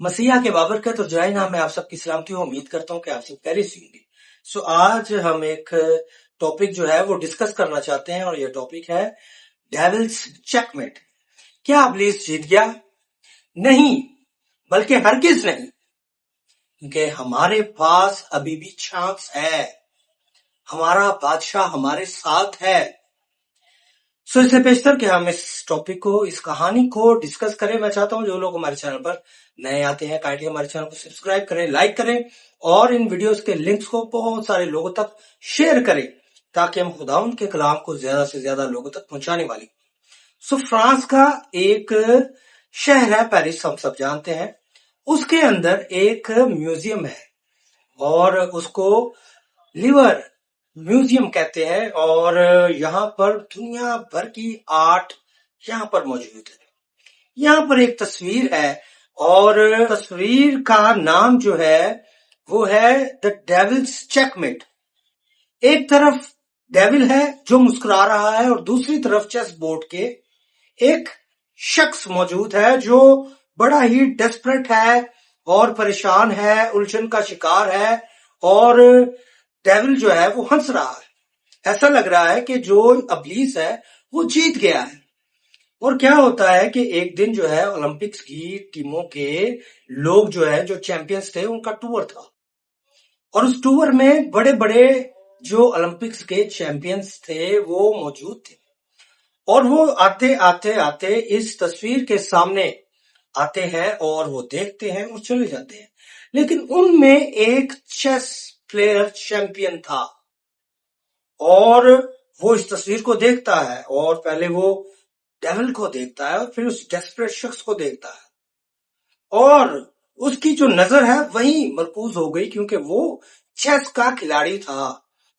मसीहा के बाबरकत और जय नाम में आप सबकी सलामती हो। उम्मीद करता हूँ कि आप सब पहले से होंगे। आज हम एक टॉपिक जो है वो डिस्कस करना चाहते हैं और ये टॉपिक है डेविल्स चेकमेट। क्या इब्लीस जीत गया? नहीं, बल्कि हरगिज नहीं, क्योंकि हमारे पास अभी भी चांस है। हमारा बादशाह हमारे साथ है। इससे बेहतर कि हम इस टॉपिक को, इस कहानी को डिस्कस करें। मैं चाहता हूं जो लोग हमारे चैनल पर नए आते हैं, काइंडली हमारे चैनल को सब्सक्राइब करें, लाइक करें और इन वीडियोस के लिंक्स को बहुत सारे लोगों तक शेयर करें, ताकि हम खुदावंद के कलाम को ज्यादा से ज्यादा लोगों तक पहुंचाने वाली। फ्रांस का एक शहर है पेरिस, हम सब जानते हैं। उसके अंदर एक म्यूजियम है और उसको लिवर म्यूजियम कहते हैं और यहाँ पर दुनिया भर की आर्ट यहाँ पर मौजूद है। यहाँ पर एक तस्वीर है और तस्वीर का नाम जो है वो है द डेविल्स चेकमेट। एक तरफ डेविल है जो मुस्कुरा रहा है और दूसरी तरफ चेस बोर्ड के एक शख्स मौजूद है जो बड़ा ही डेस्परेट है और परेशान है, उलझन का शिकार है और डेविल जो है वो हंस रहा है। ऐसा लग रहा है कि जो इब्लीस है वो जीत गया है। और क्या होता है कि एक दिन जो है ओलंपिक्स की टीमों के लोग जो है, जो चैंपियंस थे, उनका टूर था और उस टूर में बड़े बड़े जो ओलंपिक्स के चैंपियंस थे वो मौजूद थे और वो आते आते आते इस तस्वीर के सामने आते हैं और वो देखते हैं और चले जाते हैं। लेकिन उनमें एक चेस प्लेयर चैंपियन था और वो इस तस्वीर को देखता है और पहले वो डेविल को देखता है और फिर उस डेस्परेट शख्स को देखता है और उसकी जो नजर है वही मरकूज हो गई, क्योंकि वो चेस का खिलाड़ी था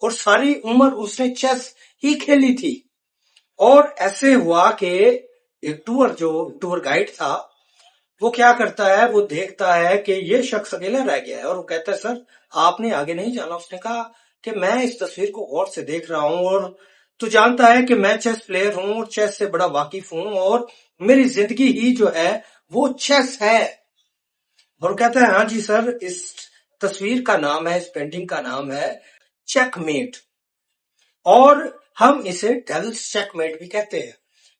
और सारी उम्र उसने चेस ही खेली थी। और ऐसे हुआ कि एक टूर गाइड था, वो क्या करता है, वो देखता है कि ये शख्स अकेला रह गया है और वो कहता है, सर आपने आगे नहीं जाना। उसने कहा कि मैं इस तस्वीर को गौर से देख रहा हूं और तू जानता है कि मैं चेस प्लेयर हूं और चेस से बड़ा वाकिफ हूं और मेरी जिंदगी ही जो है वो चेस है। और कहता है, हाँ जी सर, इस तस्वीर का नाम है, इस पेंटिंग का नाम है चेकमेट और हम इसे डेविल्स चेकमेट भी कहते हैं।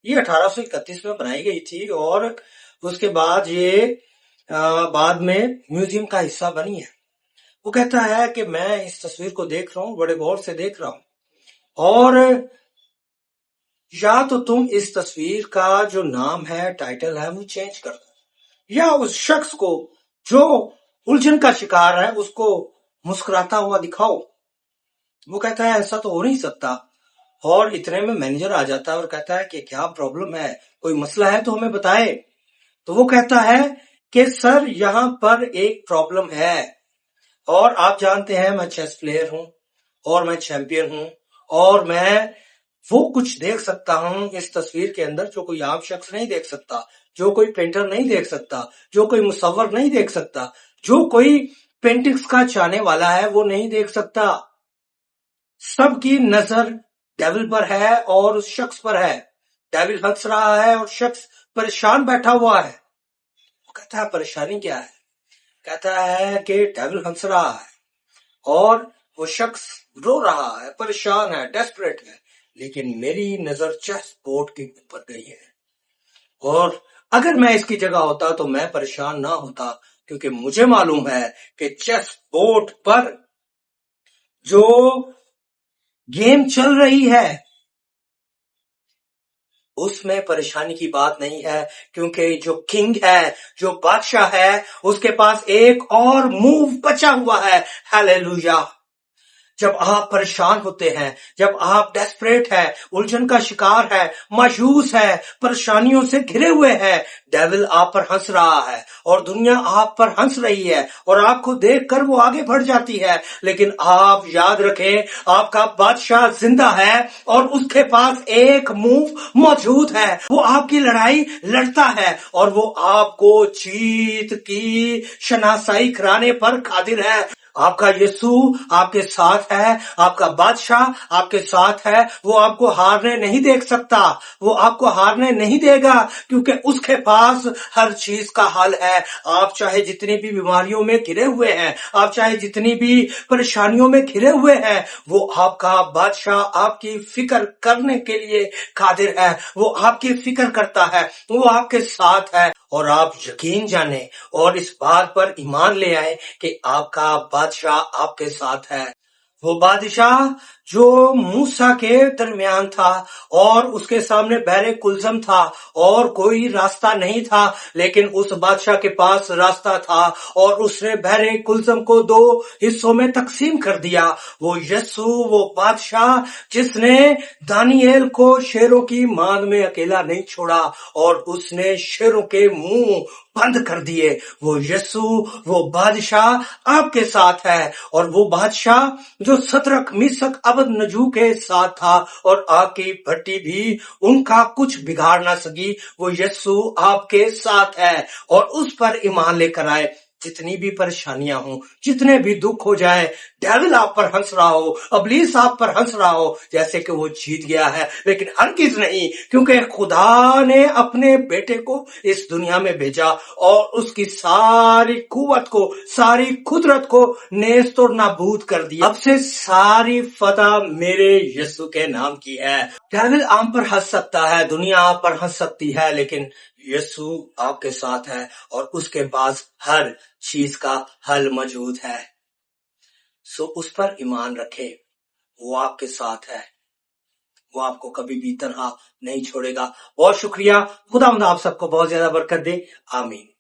ये 1831 में बनाई गई थी और उसके बाद ये बाद में म्यूजियम का हिस्सा बनी है। वो कहता है कि मैं इस तस्वीर को देख रहा हूं, बड़े गौर से देख रहा हूं और या तो तुम इस तस्वीर का जो नाम है, टाइटल है, वो चेंज कर दो, या उस शख्स को जो उलझन का शिकार है उसको मुस्कुराता हुआ दिखाओ। वो कहता है ऐसा तो हो नहीं सकता और इतने में मैनेजर आ जाता है और कहता है कि क्या प्रॉब्लम है, कोई मसला है तो हमें बताए। तो वो कहता है कि सर यहाँ पर एक प्रॉब्लम है और आप जानते हैं मैं चेस प्लेयर हूं और मैं चैंपियन हूं और मैं वो कुछ देख सकता हूं इस तस्वीर के अंदर जो कोई आम शख्स नहीं देख सकता, जो कोई पेंटर नहीं देख सकता, जो कोई मुसव्वर नहीं देख सकता, जो कोई पेंटिंग्स का चाहने वाला है वो नहीं देख सकता। सबकी नजर डेविल पर है और उस शख्स पर है। डेविल हंस रहा है और शख्स परेशान बैठा हुआ है। वो कहता है परेशानी क्या है? कहता है कि डेविल हंस रहा है और वो शख्स रो रहा है, परेशान है, डेस्परेट है, लेकिन मेरी नजर चेस बोर्ड के ऊपर गई है और अगर मैं इसकी जगह होता तो मैं परेशान ना होता, क्योंकि मुझे मालूम है कि चेस बोर्ड पर जो गेम चल रही है उसमें परेशानी की बात नहीं है, क्योंकि जो किंग है, जो बादशाह है, उसके पास एक और मूव बचा हुआ है। हालेलुया। जब आप परेशान होते हैं, जब आप डेस्परेट है, उलझन का शिकार है, मायूस है, परेशानियों से घिरे हुए हैं, डेविल आप पर हंस रहा है और दुनिया आप पर हंस रही है और आपको देखकर वो आगे बढ़ जाती है। लेकिन आप याद रखें, आपका बादशाह जिंदा है और उसके पास एक मूव मौजूद है। वो आपकी लड़ाई लड़ता है और वो आपको जीत की शनासाई कराने पर कादिर है। आपका यीशु आपके साथ है, आपका बादशाह आपके साथ है। वो आपको हारने नहीं देख सकता, वो आपको हारने नहीं देगा, क्योंकि उसके पास हर चीज का हल है। आप चाहे जितनी भी बीमारियों में घिरे हुए हैं, आप चाहे जितनी भी परेशानियों में घिरे हुए हैं, वो आपका बादशाह आपकी फिक्र करने के लिए कादिर है। वो आपकी फिक्र करता है, वो आपके साथ है। और आप यकीन जाने और इस बात पर ईमान ले आए कि आपका बादशाह आपके साथ है। वो बादशाह जो मूसा के दरमियान था और उसके सामने बहरे कुलजम था और कोई रास्ता नहीं था, लेकिन उस बादशाह के पास रास्ता था और उसने बहरे कुलजम को 2 हिस्सों में तकसीम कर दिया। वो यस्सु, वो बादशाह जिसने दानियेल को शेरों की मान में अकेला नहीं छोड़ा और उसने शेरों के मुंह बंद कर दिए, वो यस्सु, वो बादशाह आपके साथ है। और वो बादशाह जो सदरक मिशक अबदनजू के साथ था और आग की भट्टी भी उनका कुछ बिगाड़ ना सकी, वो यस्सु आपके साथ है। और उस पर ईमान लेकर आए। जितनी भी परेशानियां हो, जितने भी दुख हो जाए, डेविल आप पर हंस रहा हो, अबलीस आप पर हंस रहा हो जैसे कि वो जीत गया है, लेकिन हरगिज नहीं, क्योंकि खुदा ने अपने बेटे को इस दुनिया में भेजा और उसकी सारी कुव्वत को, सारी कुदरत को नेस्त और नाबूद कर दिया। अब से सारी फतह मेरे यीशु के नाम की है। डेविल आप पर हंस सकता है, दुनिया आप पर हंस सकती है, लेकिन यीशु आपके साथ है और उसके पास हर चीज का हल मौजूद है। सो उस पर ईमान रखे, वो आपके साथ है, वो आपको कभी भी तन्हा नहीं छोड़ेगा। बहुत शुक्रिया। खुदा आप सबको बहुत ज्यादा बरकत दे। आमीन।